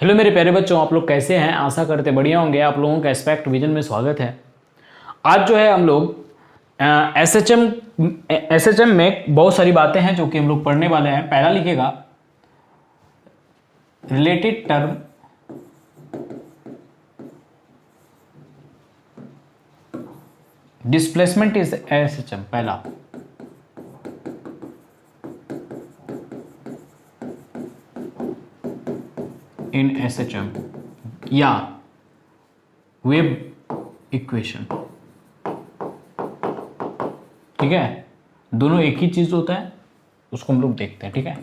Hello मेरे प्यारे बच्चों, आप लोग कैसे हैं? आशा करते बढ़िया होंगे। आप लोगों का एस्पेक्ट विजन में स्वागत है। आज जो है हम लोग एसएचएम में बहुत सारी बातें हैं जो कि हम लोग पढ़ने वाले हैं। पहला लिखेगा related term displacement is SHM. पहला इन एसएचएम या वेव इक्वेशन। ठीक है, दोनों एक ही चीज होता है, उसको हम लोग देखते हैं। ठीक है,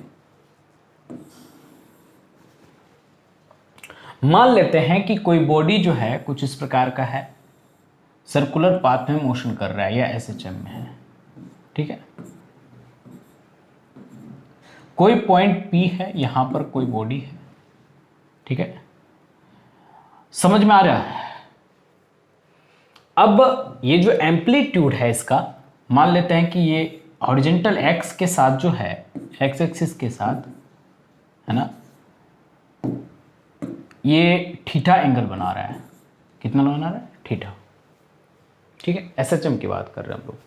मान लेते हैं कि कोई बॉडी जो है कुछ इस प्रकार का है, सर्कुलर पाथ में मोशन कर रहा है या एसएचएम में है। ठीक है, कोई पॉइंट P है, यहां पर कोई बॉडी है। ठीक है, समझ में आ रहा है? अब ये जो एम्पलीट्यूड है इसका, मान लेते हैं कि ये हॉरिजॉन्टल एक्स के साथ जो है, एक्स एक्सिस के साथ है ना, ये थीटा एंगल बना रहा है। कितना बना रहा है? थीटा। ठीक है, एसएचएम की बात कर रहे हैं हम लोग।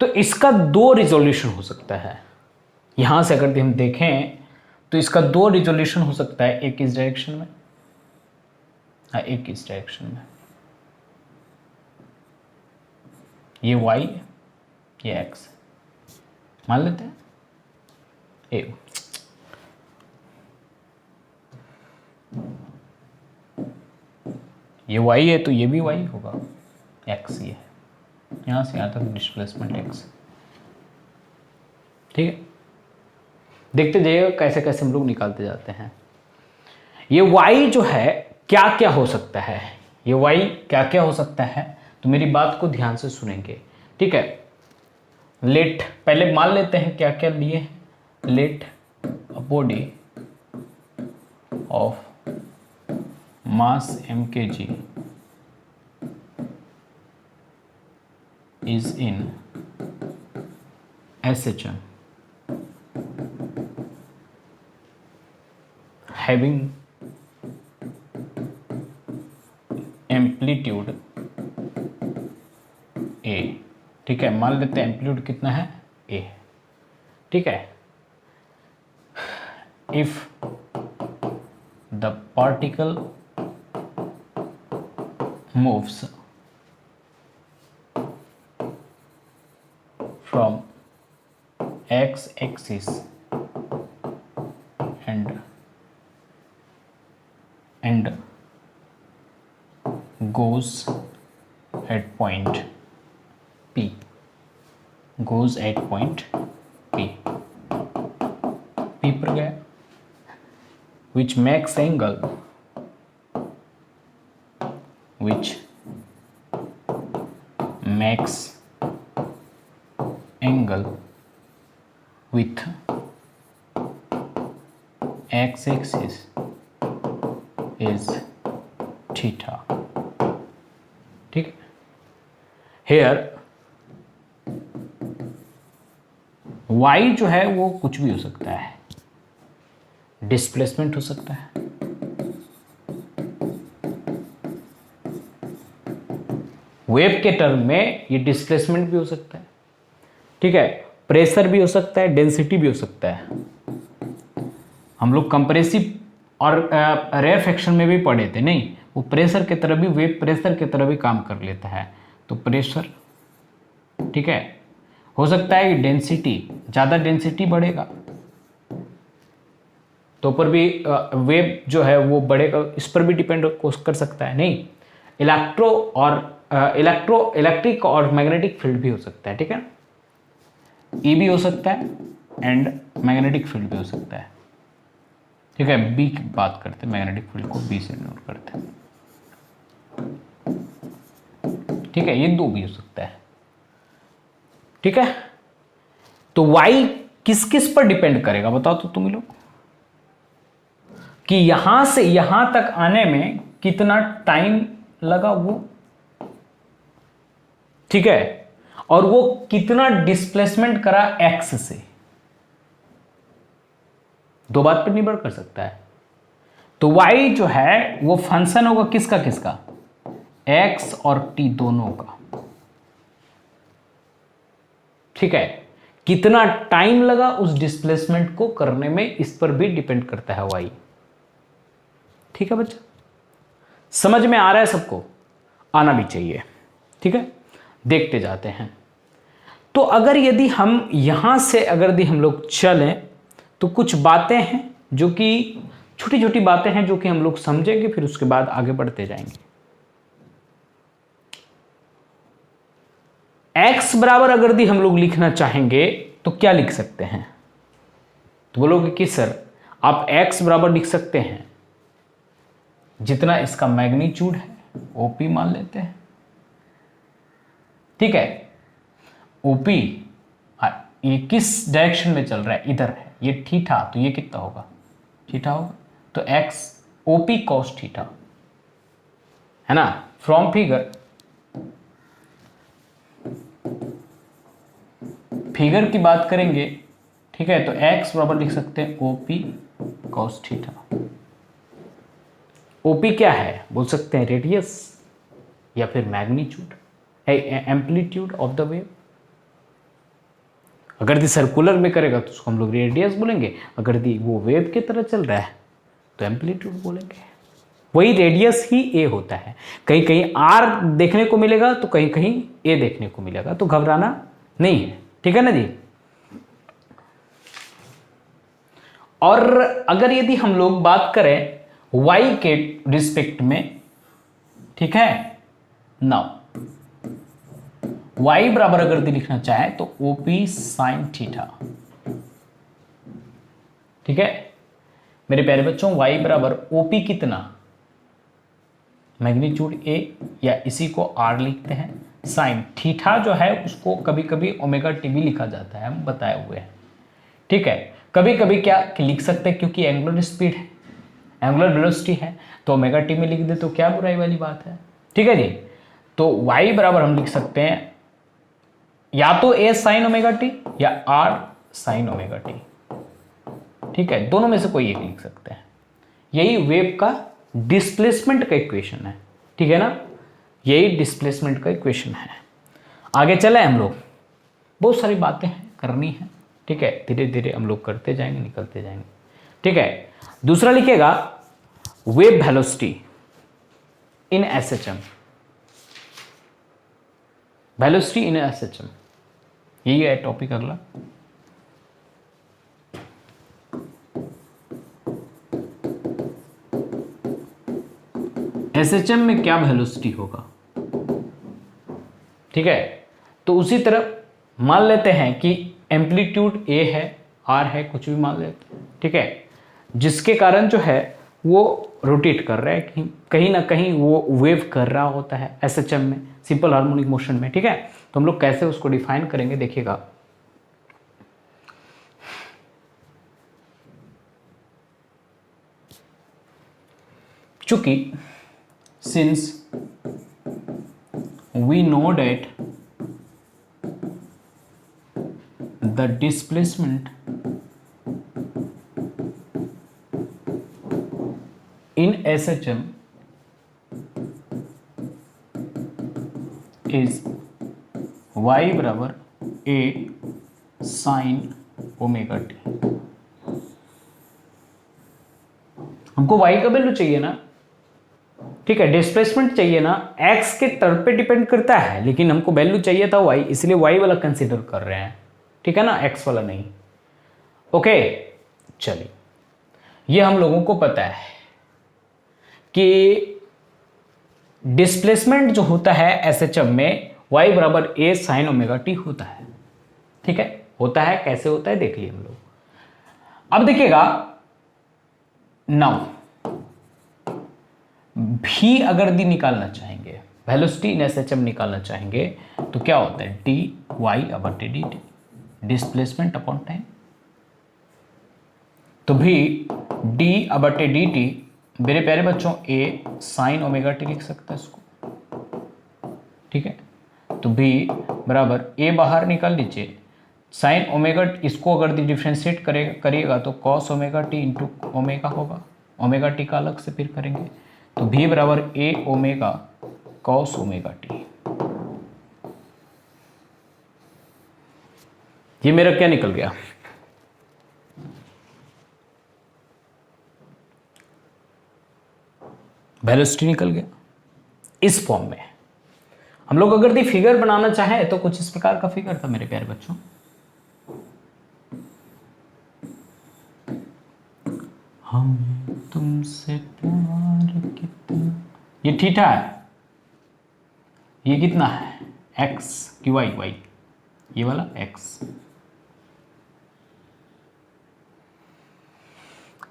तो इसका दो रिजोल्यूशन हो सकता है। यहां से अगर हम देखें तो इसका दो रिजोल्यूशन हो सकता है, एक इस डायरेक्शन में, एक इस डायरेक्शन में। ये y, ये x मान लेते हैं। ये y है तो ये भी y होगा, x ये है, यहां से यहां तक डिस्प्लेसमेंट x। ठीक है, देखते जाइएगा कैसे कैसे हम लोग निकालते जाते हैं। ये y जो है क्या क्या हो सकता है, ये y क्या क्या हो सकता है, तो मेरी बात को ध्यान से सुनेंगे। ठीक है, लेट पहले मान लेते हैं क्या क्या लिए हैं। Let a body of mass mkg is in SHM having amplitude A। ठीक है, मान लेते हैं एम्पलीट्यूड कितना है, A। ठीक है, if the particle moves from x axis and goes at point P, goes at point P पर गया, which makes angle with x axis is theta। ठीक है, here y जो है वो कुछ भी हो सकता है, डिस्प्लेसमेंट हो सकता है, वेव के टर्म में ये डिस्प्लेसमेंट भी हो सकता है। ठीक है, प्रेशर भी हो सकता है, डेंसिटी भी हो सकता है। हम लोग कंप्रेसिव और रेयरफेक्शन में भी पढ़े थे, नहीं वो प्रेशर की तरह भी, वेव प्रेशर की तरह भी काम कर लेता है। तो प्रेशर, ठीक है, हो सकता है कि डेंसिटी, ज़्यादा डेंसिटी बढ़ेगा तो पर भी वेव जो है वो बढ़ेगा, इस पर भी डिपेंड कर सकता है। नहीं, इलेक्ट्रिक और मैग्नेटिक फील्ड भी हो सकता है। ठीक है, ई भी हो सकता है एंड मैग्नेटिक फील्ड भी हो सकता है। ठीक है, बी की बात करते हैं, मैग्नेटिक फील्ड को बी से नोट करते हैं। ठीक है, ये दो भी हो सकता है। ठीक है, तो y किस किस पर डिपेंड करेगा बताओ तो तुम लोग, कि यहां से यहां तक आने में कितना टाइम लगा वो ठीक है, और वो कितना डिस्प्लेसमेंट करा एक्स से, दो बात पर निर्भर कर सकता है। तो y जो है वो फंक्शन होगा किसका किसका, x और t दोनों का, ठीक है। कितना टाइम लगा उस डिस्प्लेसमेंट को करने में, इस पर भी डिपेंड करता है y, ठीक है बच्चा। समझ में आ रहा है सबको, आना भी चाहिए, ठीक है। देखते जाते हैं। तो अगर यदि हम यहां से अगर यदि हम लोग चलें तो कुछ बातें हैं जो कि छोटी छोटी बातें हैं जो कि हम लोग समझेंगे, फिर उसके बाद आगे बढ़ते जाएंगे। x बराबर अगर यदि हम लोग लिखना चाहेंगे तो क्या लिख सकते हैं, तो बोलोगे कि सर आप x बराबर लिख सकते हैं जितना इसका मैग्नीट्यूड है, OP मान लेते हैं, ठीक है। OP ये किस डायरेक्शन में चल रहा है, इधर है, ये थीटा, तो ये कितना होगा, थीटा होगा। तो x OP cos थीटा है ना। फ्रॉम फिगर की बात करेंगे, ठीक है, तो x बराबर लिख सकते हैं OP cos थीटा। OP क्या है बोल सकते हैं, रेडियस या फिर magnitude, amplitude of the wave. अगर दी सर्कुलर में करेगा तो उसको हम लोग रेडियस बोलेंगे, अगर दी वो वेव की तरह चल रहा है तो एम्पलीट्यूड बोलेंगे। वही रेडियस ही ए होता है, कहीं कहीं आर देखने को मिलेगा तो कहीं कहीं ए देखने को मिलेगा, तो घबराना नहीं है, ठीक है ना जी। और अगर यदि हम लोग बात करें y के रिस्पेक्ट में, ठीक है, नाउ y बराबर अगर यदि लिखना चाहे तो OP sin थीटा, ठीक है मेरे प्यारे बच्चों। y बराबर OP कितना, मैग्नीट्यूड a, या इसी को r लिखते हैं। साइन थीटा जो है उसको कभी कभी ओमेगा टी भी लिखा जाता है, हम बताए हुए हैं, ठीक है। कभी कभी क्या लिख सकते हैं, क्योंकि एंगुलर स्पीड है, एंगुलर वेलोसिटी है, तो ओमेगा टी में लिख दे तो क्या बुराई वाली बात है, ठीक है जी। तो y बराबर हम लिख सकते हैं या तो a साइन ओमेगा टी या r साइन ओमेगा टी, ठीक है, दोनों में से कोई एक लिख सकते हैं। यही वेव का डिस्प्लेसमेंट का इक्वेशन है, ठीक है ना, यही डिस्प्लेसमेंट का इक्वेशन है। आगे चले हम लोग, बहुत सारी बातें हैं करनी है, ठीक है, धीरे धीरे हम लोग करते जाएंगे, निकलते जाएंगे, ठीक है। दूसरा लिखेगा वेव वेलोसिटी इन SHM, वेलोसिटी इन SHM, यही है टॉपिक अगला। SHM में क्या वेलोसिटी होगा, ठीक है। तो उसी तरह मान लेते हैं कि एम्पलीट्यूड A है, R है, कुछ भी मान लेते हैं, ठीक है, जिसके कारण जो है वो रोटेट कर रहा है, कहीं ना कहीं वो वेव कर रहा होता है SHM में, सिंपल हार्मोनिक मोशन में, ठीक है। तो हम लोग कैसे उसको डिफाइन करेंगे देखिएगा। चूंकि since we know that the displacement in SHM is y बराबर a sin ओमेगा टी। हमको y का वैल्यू चाहिए ना, ठीक है, डिस्प्लेसमेंट चाहिए ना, x के टर्म पे डिपेंड करता है, लेकिन हमको वैल्यू चाहिए था y, इसलिए y वाला कंसीडर कर रहे हैं, ठीक है ना, x वाला नहीं। ओके चलिए, ये हम लोगों को पता है कि डिस्प्लेसमेंट जो होता है SHM में y बराबर a साइन ओमेगा टी होता है, ठीक है, होता है, कैसे होता है देख लिए हम लोग। अब देखिएगा नाउ भी अगर दी निकालना चाहेंगे, वेलोसिटी इन SHM निकालना चाहेंगे तो क्या होता है, D Y upon D T, displacement upon time. तो भी डी अपॉन डी टी मेरे प्यारे बच्चों a साइन ओमेगा टी लिख सकता है इसको, ठीक है। तो b बराबर a बाहर निकाल लीजिए, साइन ओमेगा, इसको अगर डिफ्रेंशिएट करिएगा तो cos omega T into omega होगा, ओमेगा टी का अलग से फिर करेंगे, तो v बराबर a omega cos omega T. ये मेरा क्या निकल गया, वेलोसिटी निकल गया इस फॉर्म में। हम लोग अगर फिगर बनाना चाहें तो कुछ इस प्रकार का फिगर था मेरे प्यारे बच्चों। हम तुमसे प्यार कितना, ये थीटा है, ये कितना है x की y, ये वाला x।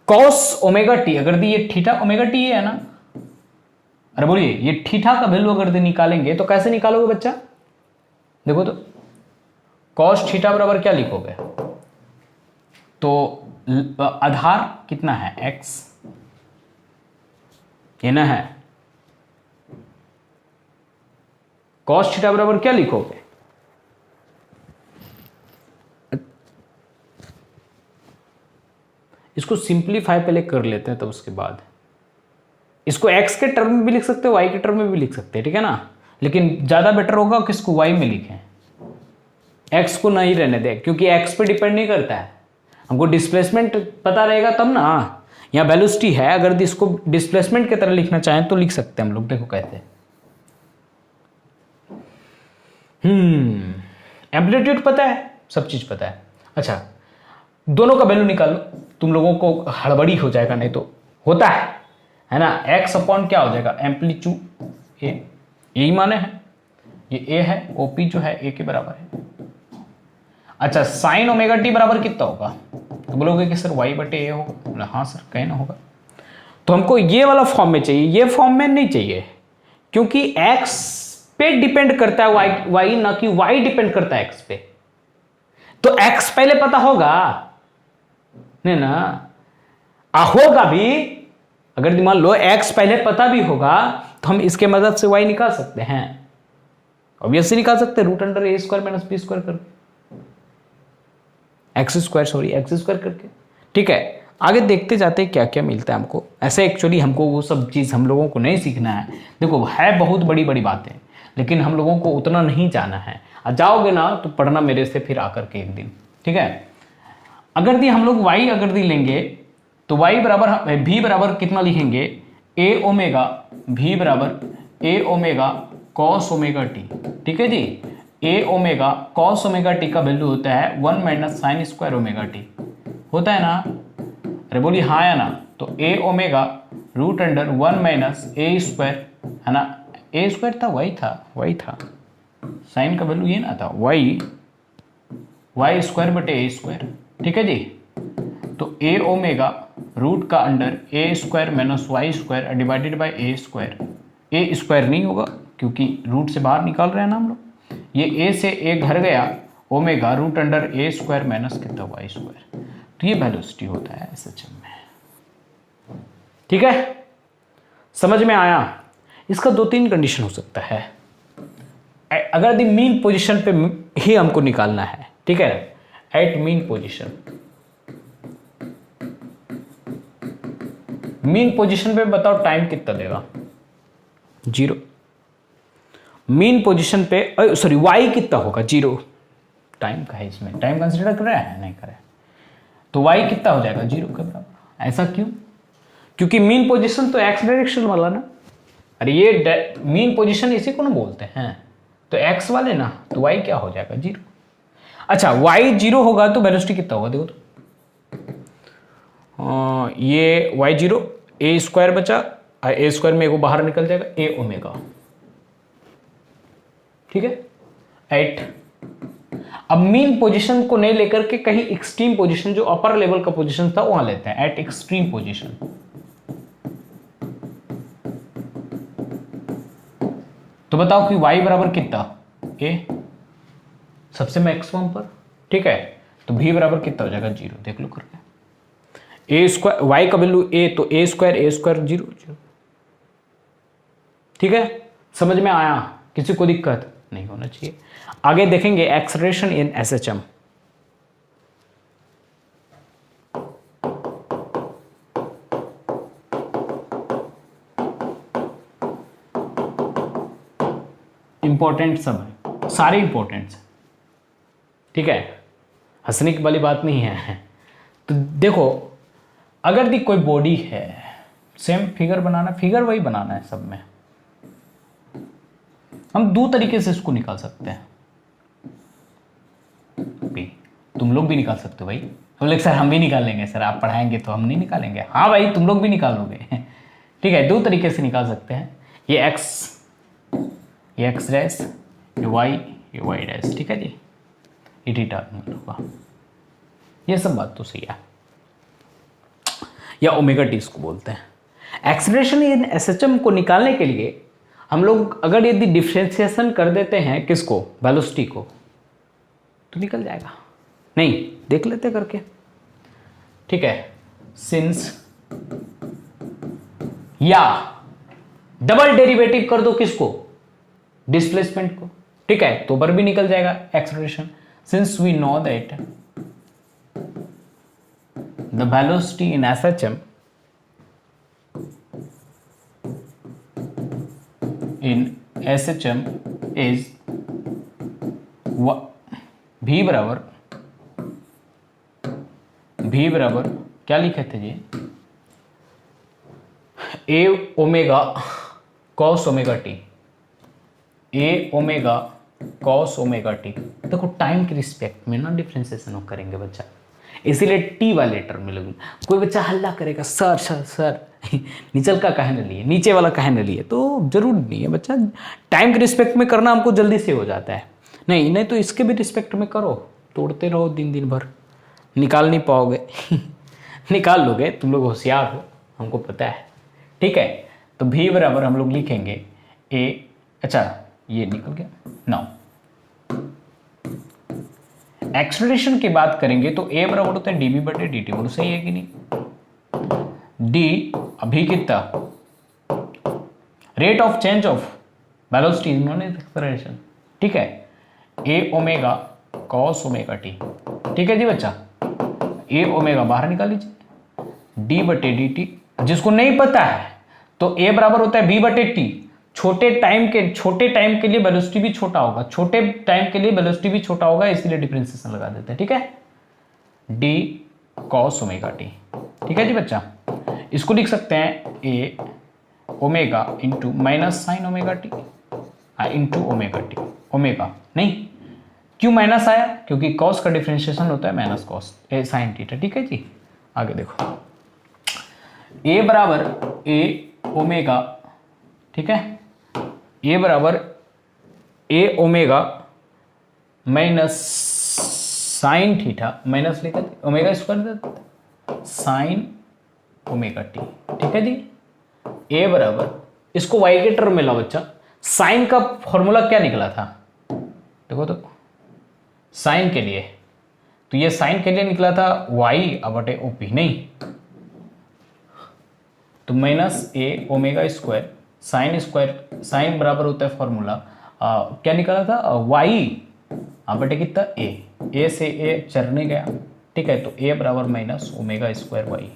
कॉस ओमेगा टी अगर दी, ये थीटा ओमेगा टी है ना, अरे बोलिए ये थीटा का वैल्यू अगर निकालेंगे तो कैसे निकालोगे बच्चा, देखो तो कॉस थीटा बराबर क्या लिखोगे, तो आधार कितना है x, ये ना है, कॉस थीटा बराबर क्या लिखोगे, इसको सिंप्लीफाई पहले कर लेते हैं, तो उसके बाद इसको x के टर्म में भी लिख सकते हो, y के टर्म में भी लिख सकते हैं, ठीक है ना, लेकिन ज्यादा बेटर होगा किसको y में लिखें, x को नहीं रहने दें, क्योंकि x पे डिपेंड नहीं करता है, हमको डिस्प्लेसमेंट पता रहेगा तब ना। यहाँ वेलोसिटी है, अगर इसको डिस्प्लेसमेंट की तरह लिखना चाहें तो लिख सकते हैं हम लोग, देखो कहते हैं एम्पलीट्यूड पता है, सब चीज पता है। अच्छा दोनों का वैल्यू निकालो, तुम लोगों को हड़बड़ी हो जाएगा, नहीं तो होता है ना, x अपॉन क्या हो जाएगा एम्पलीट्यूड ए, यही माने है, ये a है, OP जो है a के बराबर है। अच्छा साइन ओमेगा टी बराबर कितना होगा, तो बोलोगे कि सर y बटे a होगा, हाँ सर कहीं ना होगा, तो हमको ये वाला फॉर्म में चाहिए, ये फॉर्म में नहीं चाहिए, क्योंकि x पे डिपेंड करता है y ना कि y डिपेंड करता है x पे, तो x पहले पता होगा नहीं ना, होगा भी, अगर मान लो x पहले पता भी होगा तो हम इसके मदद से y निकाल सकते हैं, ऑब्वियसली निकाल सकते हैं, root under a square minus b square करके, एक्स स्क्वायर करके, ठीक है। आगे देखते जाते हैं क्या क्या मिलता है हमको, ऐसे एक्चुअली हमको वो सब चीज़ हम लोगों को नहीं सीखना है, देखो है बहुत बड़ी बड़ी बातें, लेकिन हम लोगों को उतना नहीं जाना है, जाओगे ना तो पढ़ना मेरे से फिर आकर के एक दिन, ठीक है। अगर दी हम लोग y अगर दी लेंगे तो y बराबर v बराबर कितना लिखेंगे, a ओमेगा, v बराबर a omega cos omega T, ठीक है जी, a omega cos omega T का वैल्यू होता है 1 minus sine square omega T, होता है ना, अरे बोलिए हाँ या ना, तो a omega root under 1 minus a square, है ना, a स्क्वायर था y था, साइन का वैल्यू ये ना था y स्क्वायर बटे a स्क्वायर, ठीक है जी, तो a ओमेगा रूट का under a square minus y square divided by a square, a square नहीं होगा क्योंकि रूट से बाहर निकाल रहे हैं ना हम लोग, ये a से a घर गया, omega root under a square minus कितना y स्क्वायर, तो ये वेलोसिटी होता है SHM में, ठीक है, समझ में आया। इसका 2-3 कंडीशन हो सकता है, अगर दी मीन पोजीशन पे ही हमको निकालना है, ठीक है, एट मीन पोजीशन पे बताओ टाइम कितना देगा, 0, मीन पोजीशन पे सॉरी y कितना होगा 0, टाइम का है इसमें, टाइम कंसीडर कर रहा है नहीं कर रहा है, तो y कितना हो जाएगा 0 के बराबर, ऐसा क्यों, क्योंकि मीन पोजीशन तो x डायरेक्शन वाला ना, अरे ये मीन पोजीशन इसी को ना बोलते हैं, तो x वाले ना, तो y क्या हो जाएगा 0। अच्छा y 0 होगा तो वेलोसिटी कितना होगा, देखो तो ये y 0, a स्क्वायर बचा, a स्क्वायर में को बाहर निकल जाएगा a ओमेगा, ठीक है, 8। अब मीन पोजीशन को नहीं लेकर के कहीं एक्सट्रीम पोजीशन, जो अपर लेवल का पोजीशन था वहां लेते हैं, एट एक्सट्रीम पोजीशन, तो बताओ कि y बराबर कितना, a सबसे मैक्सिमम पर, ठीक है, तो v बराबर कितना हो जाएगा 0, देख लो करके, a स्क्वायर y का वैल्यू a, तो a स्क्वायर 0, ठीक है, समझ में आया, किसी को दिक्कत नहीं होना चाहिए। आगे देखेंगे एक्सेलरेशन इन एसएचएम। इंपॉर्टेंट सब है, सारे इंपॉर्टेंट है, ठीक है, हंसने की वाली बात नहीं है। तो देखो, अगर दी कोई बॉडी है, सेम फिगर बनाना, फिगर वही बनाना है सब में। हम दो तरीके से इसको निकाल सकते हैं। भी तुम लोग भी निकाल सकते हो भाई। हम लोग सर हम भी निकाल लेंगे सर, आप पढ़ाएंगे तो हम नहीं निकालेंगे। हाँ भाई, तुम लोग भी निकाल लोगे। ठीक है, दो तरीके से निकाल सकते हैं। ये एक्स डैश, ये वाई डैश, ठीक है जी, ये थीटा होगा। ये सब बात तो सही है, या ओमेगा टी इसको बोलते हैं। एक्सेलरेशन इन एसएचएम को निकालने के लिए हम लोग अगर यदि डिफरेंशिएशन कर देते हैं किसको, वेलोसिटी को, तो निकल जाएगा। नहीं, देख लेते करके, ठीक है। सिंस, या डबल डेरिवेटिव कर दो किसको, डिस्प्लेसमेंट को, ठीक है, तो पर भी निकल जाएगा acceleration. Since we know that the velocity in SHM is v बराबर क्या लिखे थे जी, A omega cos omega T, A omega cos omega T. देखो टाइम के रिस्पेक्ट में ना डिफ्रेंसिएशन करेंगे बच्चा, इसीलिए टी वाले टर्म में लगेंगे। कोई बच्चा हल्ला करेगा सर सर सर नीचल का काहे न लिए, नीचे वाला काहे न लिए, तो जरूर नहीं है बच्चा। टाइम के रिस्पेक्ट में करना हमको जल्दी से हो जाता है। नहीं तो इसके भी रिस्पेक्ट में करो, तोड़ते रहो दिन भर, निकाल नहीं पाओगे। निकाल लोगे, तुम लोग होशियार हो, हमको पता है, ठीक है। तो भी बराबर हम लोग लिखेंगे ए, अच्छा ये निकल गया। नाउ एक्सेलरेशन की बात करेंगे तो ए बराबर होता है डी बी बटे डी टी, बोलो सही है कि नहीं। डी अभी कितना, rate of change of velocity is known as acceleration, ठीक है। A omega cos omega T, ठीक है जी बच्चा। ए ओमेगा बाहर निकाल लीजिए, डी बटे डी टी। जिसको नहीं पता है तो ए बराबर होता है बी बटे टी। छोटे टाइम के लिए वेलोसिटी भी छोटा होगा, छोटे टाइम के लिए वेलोसिटी भी छोटा होगा, इसलिए डिफरेंशिएशन लगा देते हैं, ठीक है। डी कॉस ओमेगा टी, ठीक है जी बच्चा। इसको लिख सकते हैं A omega into minus sine omega T into omega T. Omega नहीं, क्यों माइनस आया, क्योंकि कॉस का डिफरेंशिएशन होता है minus cos A sine theta, ठीक है जी। आगे देखो, ए बराबर ए ओमेगा, ठीक है, ए बराबर A omega minus sine theta, minus लेकर ओमेगा स्क्वायर देते साइन ओमेगा टी, ठीक है जी। ए बराबर, इसको वाई के टर्म में लाओ बच्चा। साइन का फॉर्मूला क्या निकला था, देखो तो, साइन के लिए तो ये साइन के लिए निकला था वाई बटे ओपी, नहीं तो माइनस ए ओमेगा स्क्वायर साइन बराबर होता है फॉर्मूला क्या निकला था, वाई बटे कितना ए से ए चरने गया, ठीक है। तो ए बराबर minus omega square Y.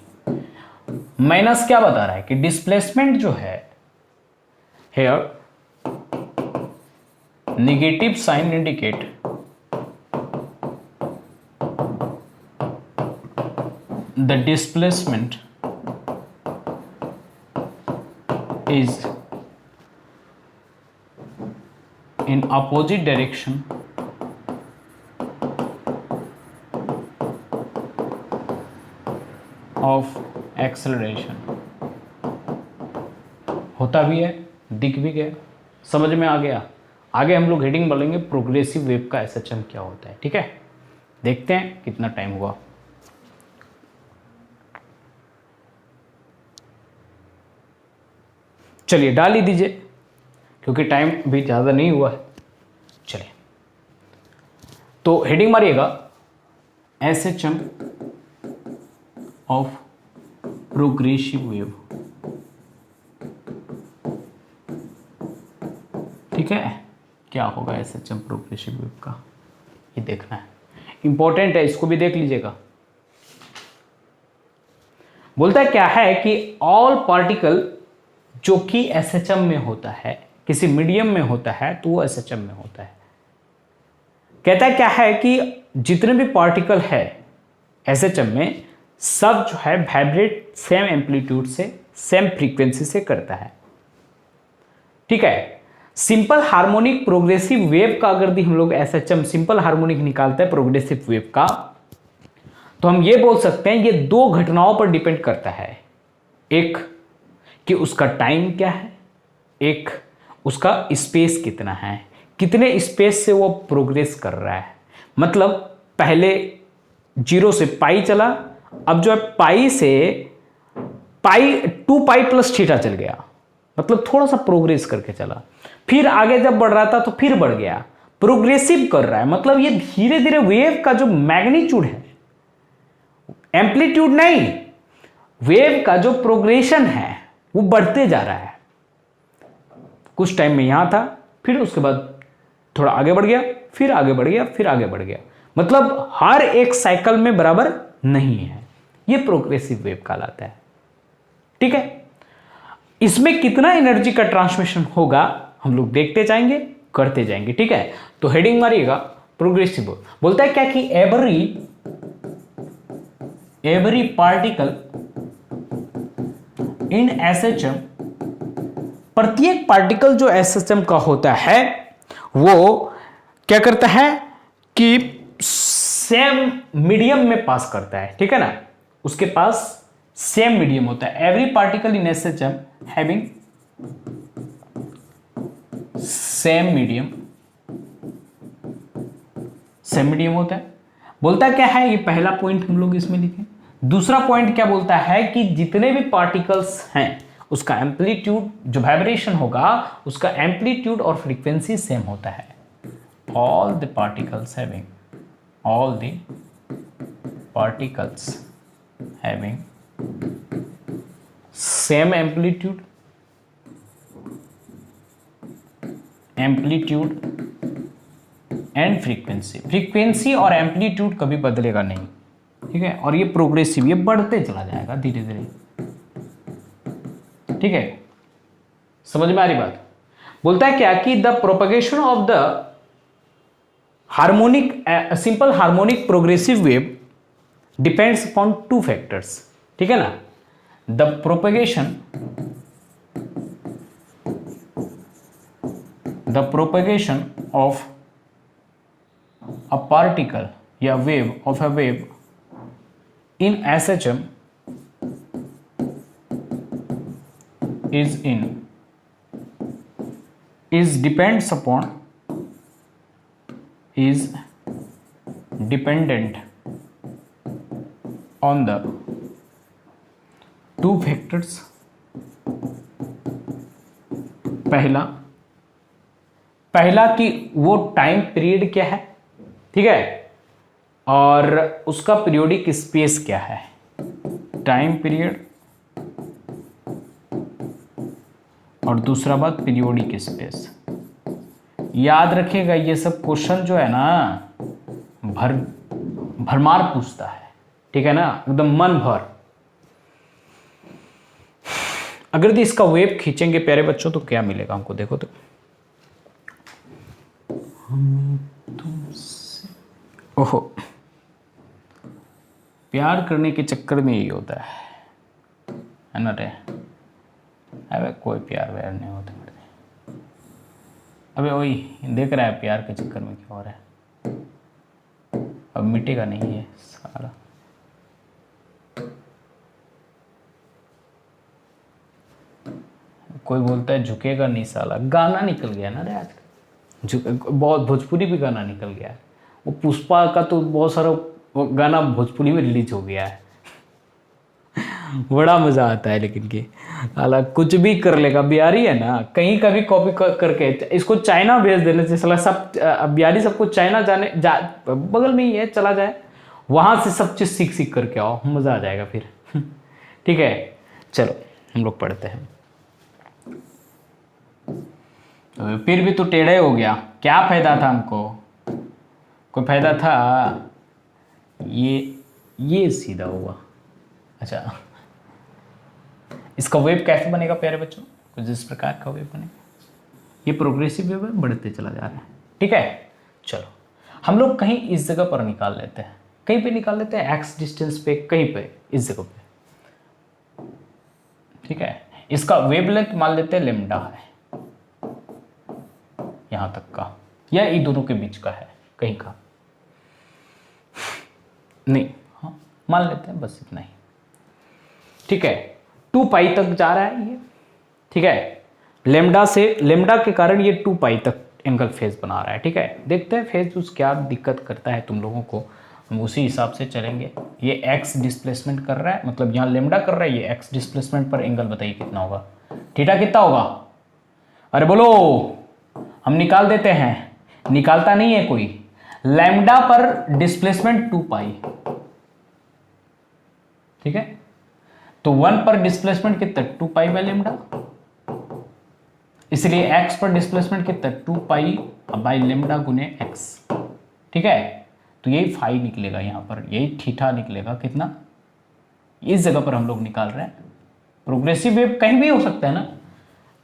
Minus क्या बता रहा है कि डिस्प्लेसमेंट जो है here negative sign indicate the displacement is in opposite direction of acceleration। होता भी है, दिख भी गया, समझ में आ गया। आगे हम लोग हेडिंग बोलेंगे प्रोग्रेसिव वेव का एसएचएम क्या होता है, ठीक है। देखते हैं कितना टाइम हुआ। चलिए डाल ही दीजिए, क्योंकि टाइम भी ज़्यादा नहीं हुआ है। चलिए तो हेडिंग मारिएगा एसएचएम ऑफ प्रोग्रेसिव वेव, ठीक है। क्या होगा एसएचएम प्रोग्रेसिव वेव का, ये देखना है, इंपॉर्टेंट है, इसको भी देख लीजिएगा। बोलता है क्या है कि ऑल पार्टिकल जो कि एसएचएम में होता है, किसी मीडियम में होता है तो वो एसएचएम में होता है। कहता है क्या है कि जितने भी पार्टिकल है एसएचएम में, सब जो है वाइब्रेट सेम एम्पलीट्यूड से, सेम फ्रीक्वेंसी से करता है। ठीक है, सिंपल हार्मोनिक प्रोग्रेसिव वेव का अगर भी हम लोग एसएचएम सिंपल हार्मोनिक निकालते हैं प्रोग्रेसिव वेव का, तो हम ये बोल सकते हैं ये दो घटनाओं पर डिपेंड करता है। एक कि उसका टाइम क्या है, एक उसका स्पेस कितना है, कितने स्पेस से वो प्रोग्रेस कर रहा है। मतलब पहले 0 से पाई चला, अब जो है पाई से पाई 2 पाई प्लस थीटा चल गया, मतलब थोड़ा सा प्रोग्रेस करके चला, फिर आगे जब बढ़ रहा था तो फिर बढ़ गया, प्रोग्रेसिव कर रहा है। मतलब ये धीरे धीरे वेव का जो मैग्नीट्यूड है, एम्पलीट्यूड नहीं, वेव का जो प्रोग्रेशन है वो बढ़ते जा रहा है। कुछ टाइम में यहां था, फिर उसके बाद थोड़ा आगे बढ़ गया, फिर आगे बढ़ गया, फिर आगे बढ़ गया, मतलब हर एक साइकिल में बराबर नहीं है। ये प्रोग्रेसिव वेव कहलाता है। ठीक है, इसमें कितना एनर्जी का ट्रांसमिशन होगा हम लोग देखते जाएंगे, करते जाएंगे। ठीक है, तो हेडिंग मारिएगा प्रोग्रेसिव। बोलता है क्या कि एवरी पार्टिकल इन एसएचएम, प्रत्येक पार्टिकल जो एसएचएम का होता है वो क्या करता है कि सेम मीडियम में पास करता है। ठीक है ना, उसके पास सेम मीडियम होता है। Every particle in SHM having same medium होता है। बोलता क्या है, ये पहला पॉइंट हम लोग इसमें लिखें। दूसरा पॉइंट क्या बोलता है कि जितने भी पार्टिकल्स हैं उसका एम्पलीट्यूड, जो वाइब्रेशन होगा उसका एम्पलीट्यूड और फ्रीक्वेंसी सेम होता है। All the particles having same amplitude and frequency और एम्पलीट्यूड कभी बदलेगा नहीं। ठीक है, और ये प्रोग्रेसिव, ये बढ़ते चला जाएगा धीरे धीरे। ठीक है, समझ में आ रही बात। बोलता है क्या कि the propagation of the harmonic simple harmonic progressive wave depends upon 2 factors. ठीक है ना, the propagation of a particle या wave of a wave in SHM is dependent on the 2 factors। पहला कि वो टाइम पीरियड क्या है, ठीक है, और उसका पीरियोडिक स्पेस क्या है। टाइम पीरियड और दूसरा बात पीरियोडिक स्पेस। याद रखिएगा ये सब क्वेश्चन जो है ना भरमार पूछता है। ठीक है ना, एकदम मन भर। अगर तो इसका वेव खींचेंगे प्यारे बच्चों तो क्या मिलेगा हमको, देखो तो। ओहो, प्यार करने के चक्कर में यही होता है ना रे। अबे कोई प्यार व्यार नहीं होता मेरे। अबे वही देख रहा है प्यार के चक्कर में क्या हो रहा है। अब मिटेगा नहीं है सारा। कोई बोलता है झुकेगा नहीं साला, गाना निकल गया ना रे आज। बहुत भोजपुरी भी गाना निकल गया है। वो पुष्पा का तो बहुत सारा वो गाना भोजपुरी में रिलीज हो गया है। बड़ा मजा आता है लेकिन कि हालांकि कुछ भी कर लेगा। बिहारी है ना, कहीं का भी कॉपी करके इसको चाइना भेज देने से साला सब बिहारी सबको चाइना बगल में ही है, चला जाए वहां से सब चीज सीख करके आओ, मजा आ जाएगा फिर। ठीक है, चलो हम लोग पढ़ते हैं। फिर भी तो टेढ़ा हो गया। क्या फायदा था हमको? कोई फायदा था? ये सीधा हुआ। अच्छा, इसका वेव कैसे बनेगा प्यारे बच्चों? कुछ इस प्रकार का वेव बनेगा। ये प्रोग्रेसिव वेव है, बढ़ते चला जा रहा है। ठीक है, चलो हम लोग कहीं इस जगह पर निकाल लेते हैं, कहीं पे निकाल लेते हैं, एक्स डिस्टेंस पे, कहीं पे इस जगह पे। ठीक है, इसका वेवलेंथ मान लेते हैं लेमडा है, यहां तक का, या इन दोनों के बीच का है, कहीं का नहीं, हाँ मान लेते हैं बस इतना ही। ठीक है, 2 पाई तक जा रहा है ये। ठीक है, लेमडा के कारण ये 2 पाई तक एंगल फेज बना रहा है। ठीक है, देखते हैं फेज उस क्या दिक्कत करता है तुम लोगों को, हम उसी हिसाब से चलेंगे। ये एक्स डिस्प्लेसमेंट कर रहा है, मतलब यहाँ लेमडा कर रहा है, ये एक्स डिस्प्लेसमेंट पर एंगल बताइए कितना होगा? थीटा कितना होगा? अरे बोलो, हम निकाल देते हैं, निकालता नहीं है कोई। लैम्डा पर डिस्प्लेसमेंट 2 पाई। ठीक है, तो 1 पर डिस्प्लेसमेंट कितना? 2 पाई बाय लेमडा, इसलिए x पर डिस्प्लेसमेंट कितना? 2 पाई बाई लेमडा गुने x। ठीक है, तो यही फाई निकलेगा, यहां पर यही थीटा निकलेगा कितना, इस जगह पर हम लोग निकाल रहे हैं। प्रोग्रेसिव वेव कहीं भी हो सकता है ना,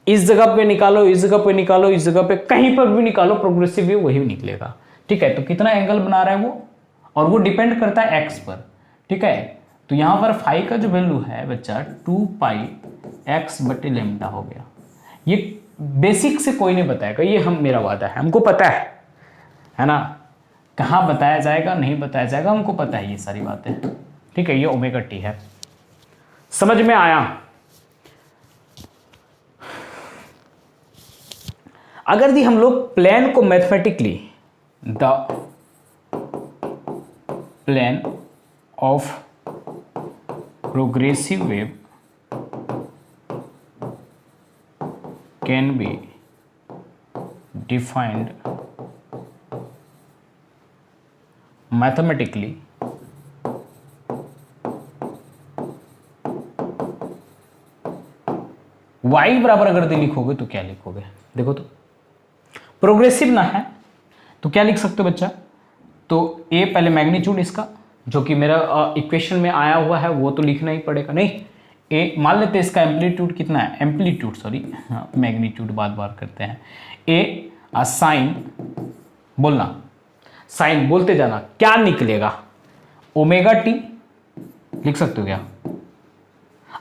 इस जगह पे निकालो, इस जगह पे निकालो, इस जगह पे कहीं पर भी निकालो, प्रोग्रेसिव वेव वही निकलेगा। ठीक है, तो कितना एंगल बना रहा है वो, और वो डिपेंड करता है x पर। ठीक है, तो यहां पर फाई का जो वैल्यू है बच्चा 2 पाई x बटे लेमडा हो गया। ये बेसिक से कोई नहीं बताएगा, ये हम मेरा वादा है, हमको पता है ना, कहाँ बताया जाएगा नहीं बताया जाएगा, हमको पता है ये सारी बातें। ठीक है, ये ओमेगा टी है, समझ में आया? अगर दी हम लोग प्लेन को mathematically, the plane of progressive wave can be defined mathematically y बराबर अगर दे लिखोगे तो क्या लिखोगे? देखो तो प्रोग्रेसिव ना है तो क्या लिख सकते हो बच्चा? तो a पहले मैग्नीट्यूड इसका, जो कि मेरा इक्वेशन में आया हुआ है, वो तो लिखना ही पड़ेगा। नहीं, ए मान लेते हैं इसका एम्पलीट्यूड कितना है, एम्पलीट्यूड सॉरी, हाँ मैग्नीट्यूड बार करते हैं। ए साइन बोलना, साइन बोलते जाना, क्या निकलेगा? ओमेगा टी लिख सकते हो क्या?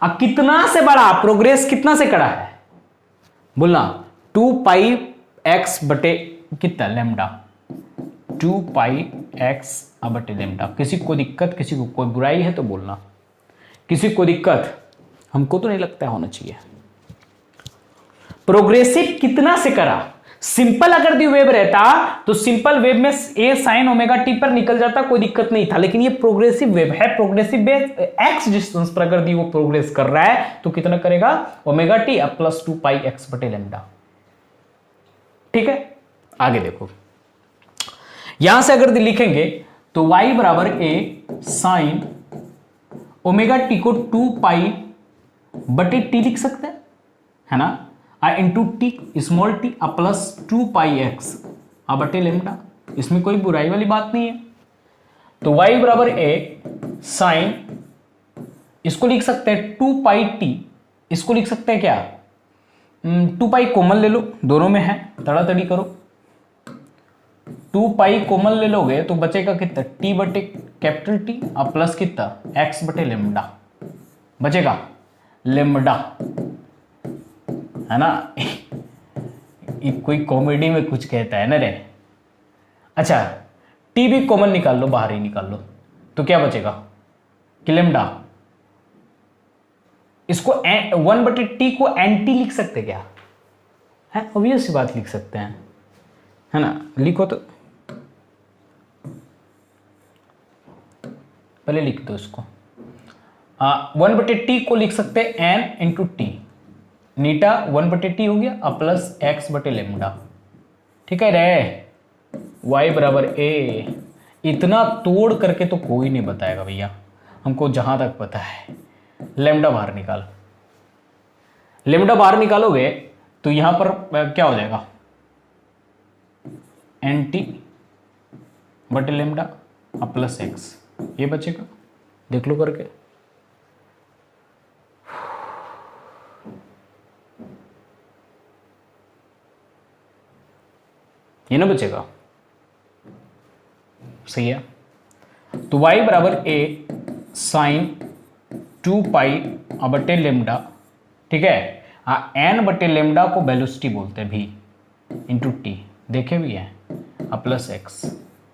अब कितना से बड़ा प्रोग्रेस, कितना से कड़ा है बोलना? 2 पाई एक्स बटे कितना लेमडा, 2 पाई एक्स बटे लेमडा। किसी को दिक्कत, किसी को कोई बुराई है तो बोलना, किसी को दिक्कत? हमको तो नहीं लगता होना चाहिए। प्रोग्रेसिव कितना से करा? सिंपल अगर दी वेव रहता तो सिंपल वेव में ए साइन ओमेगा टी पर निकल जाता, कोई दिक्कत नहीं था, लेकिन ये प्रोग्रेसिव वेव है। प्रोग्रेसिव वेव एक्स डिस्टेंस पर अगर दी वो प्रोग्रेस कर रहा है तो कितना करेगा? ओमेगा टी अब प्लस 2 पाई एक्स बटे लेमडा। ठीक है, आगे देखो, यहां से अगर दी लिखेंगे तो y बराबर ए साइन ओमेगा टी को 2 पाई बटे टी लिख सकते हैं, है ना, into T small T plus 2 पाई एक्स बटे लेमडा। इसमें कोई बुराई वाली बात नहीं है। तो y बराबर ए साइन, इसको लिख सकते हैं 2 पाई टी, इसको लिख सकते हैं क्या? 2 पाई कॉमन ले लो, दोनों में है, तड़ातड़ी करो। 2 पाई कॉमन ले लोगे तो बचेगा कितना? टी बटे कैपिटल टी प्लस कितना? एक्स बटे लेमडा बचेगा, लेमडा, है ना। कोई कॉमेडी में कुछ कहता है ना रे। अच्छा, टी भी कॉमन निकाल लो, बाहर ही निकाल लो, तो क्या बचेगा? कि लेमडा। इसको 1 बटे टी को एंटी लिख सकते क्या? है, ऑब्वियस सी बात लिख सकते हैं, है ना। लिखो तो, पहले लिख दो इसको। 1 बटे टी को लिख सकते हैं एन इंटू टी, नीटा 1 बटे टी हो गया प्लस एक्स बटे लेमडा। ठीक है रे, y बराबर ए। इतना तोड़ करके तो कोई नहीं बताएगा भैया, हमको जहां तक पता है। लेमडा बाहर निकाल, लेमडा बाहर निकालोगे तो यहां पर क्या हो जाएगा? एन टी बटे लेमडा प्लस एक्स, ये बचेगा, देख लो करके। ये ना बचेगा, सही है। तो y बराबर a साइन 2 पाई बटे लेमडा, ठीक है। n बटे लेमडा को वेलोसिटी बोलते हैं v इंटू टी, देखे भी हैं, प्लस एक्स,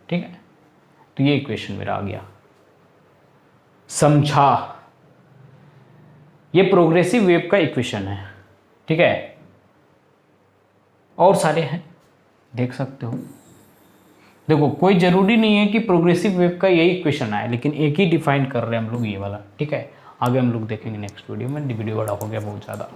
ठीक है। तो ये इक्वेशन मेरा आ गया, समझा। ये प्रोग्रेसिव वेव का इक्वेशन है, ठीक है। और सारे हैं, देख सकते हो। देखो कोई जरूरी नहीं है कि प्रोग्रेसिव वेव का यही इक्वेशन आए, लेकिन एक ही डिफाइन कर रहे हैं हम लोग, ये वाला, ठीक है। आगे हम लोग देखेंगे नेक्स्ट वीडियो में, वीडियो बड़ा हो गया बहुत ज़्यादा।